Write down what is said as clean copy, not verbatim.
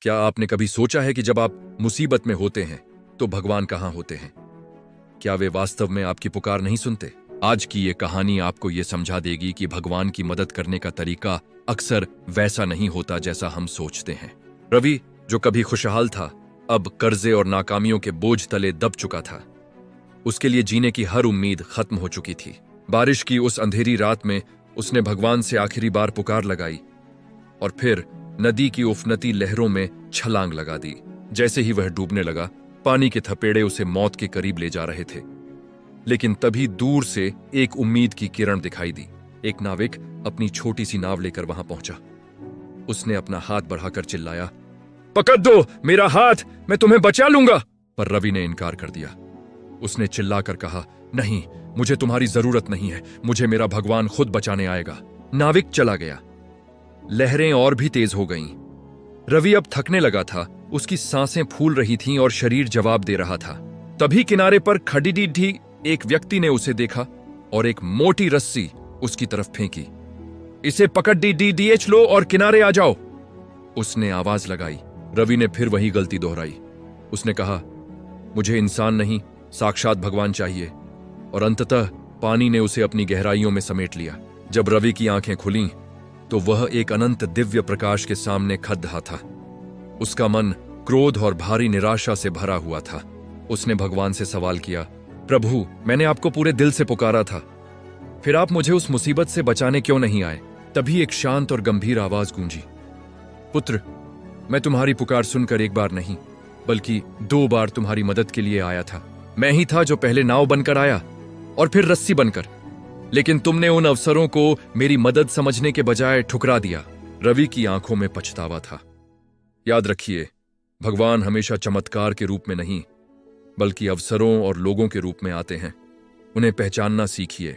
क्या आपने कभी सोचा है कि जब आप मुसीबत में होते हैं तो भगवान कहाँ होते हैं? क्या वे वास्तव में आपकी पुकार नहीं सुनते? आज की ये कहानी आपको ये समझा देगी कि भगवान की मदद करने का तरीका अक्सर वैसा नहीं होता जैसा हम सोचते हैं। रवि, जो कभी खुशहाल था, अब कर्जे और नाकामियों के बोझ तले दब चुका था। उसके लिए जीने की हर उम्मीद खत्म हो चुकी थी। बारिश की उस अंधेरी रात में उसने भगवान से आखिरी बार पुकार लगाई और फिर नदी की उफनती लहरों में छलांग लगा दी। जैसे ही वह डूबने लगा, पानी के थपेड़े उसे मौत के करीब ले जा रहे थे। लेकिन तभी दूर से एक उम्मीद की किरण दिखाई दी। एक नाविक अपनी छोटी सी नाव लेकर वहां पहुंचा। उसने अपना हाथ बढ़ाकर चिल्लाया, पकड़ दो मेरा हाथ, मैं तुम्हें बचा लूंगा। पर रवि ने इनकार कर दिया। उसने चिल्लाकर कहा, नहीं, मुझे तुम्हारी जरूरत नहीं है, मुझे मेरा भगवान खुद बचाने आएगा। नाविक चला गया। लहरें और भी तेज हो गईं। रवि अब थकने लगा था, उसकी सांसें फूल रही थीं और शरीर जवाब दे रहा था। तभी किनारे पर खड़ी एक व्यक्ति ने उसे देखा और एक मोटी रस्सी उसकी तरफ फेंकी। इसे पकड़ डीएच लो और किनारे आ जाओ, उसने आवाज लगाई। रवि ने फिर वही गलती दोहराई। उसने कहा, मुझे इंसान नहीं, साक्षात भगवान चाहिए। और अंततः पानी ने उसे अपनी गहराइयों में समेट लिया। जब रवि की आंखें खुलीं तो वह एक अनंत दिव्य प्रकाश के सामने खड़ रहा था। उसका मन क्रोध और भारी निराशा से भरा हुआ था। उसने भगवान से सवाल किया, प्रभु, मैंने आपको पूरे दिल से पुकारा था, फिर आप मुझे उस मुसीबत से बचाने क्यों नहीं आए? तभी एक शांत और गंभीर आवाज गूंजी, पुत्र, मैं तुम्हारी पुकार सुनकर एक बार नहीं बल्कि 2 बार तुम्हारी मदद के लिए आया था। मैं ही था जो पहले नाव बनकर आया और फिर रस्सी बनकर, लेकिन तुमने उन अवसरों को मेरी मदद समझने के बजाय ठुकरा दिया। रवि की आंखों में पछतावा था। याद रखिए, भगवान हमेशा चमत्कार के रूप में नहीं बल्कि अवसरों और लोगों के रूप में आते हैं। उन्हें पहचानना सीखिए।